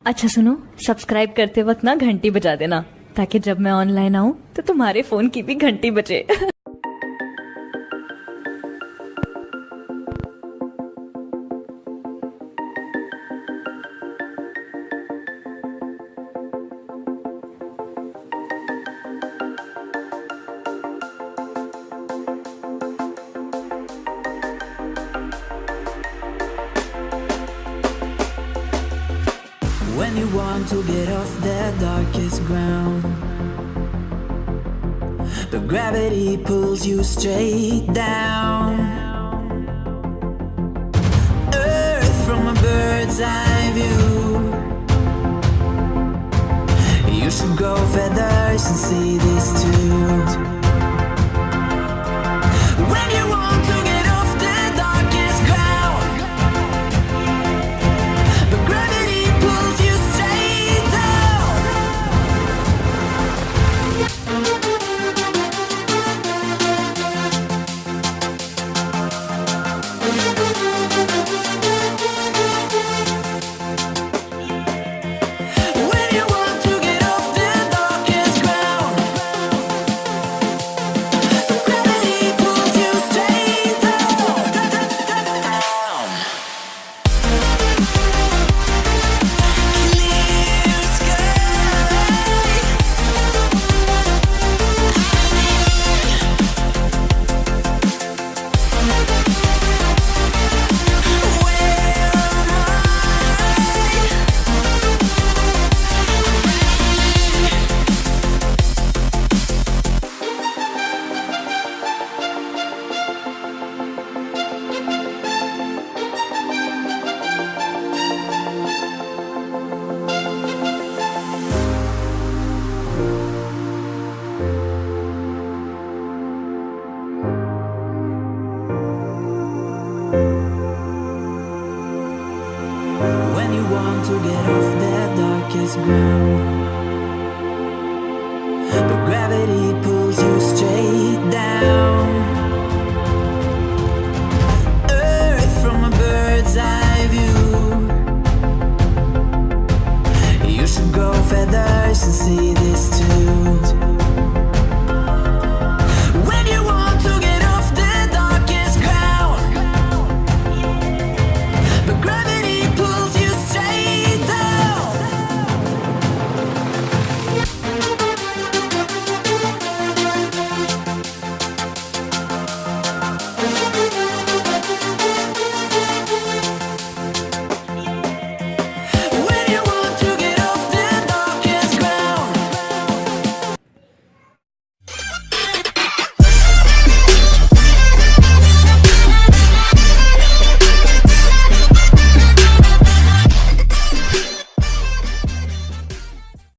अच्छा सुनो, सब्सक्राइब करते वक्त ना घंटी बजा देना, ताकि जब मैं ऑनलाइन आऊँ तो तुम्हारे फोन की भी घंटी बजे। When you want to get off the darkest ground, but gravity pulls you straight down. Earth from a bird's eye view. You should grow feathers and see this too. When you want to get off the darkest ground, but gravity pulls you straight down. When you want to get off the darkest ground, but gravity pulls you straight down. Clear sky. Where am When you want to get off the darkest ground, but gravity pulls you straight down. Earth from a bird's eye view. You should grow feathers and see this too.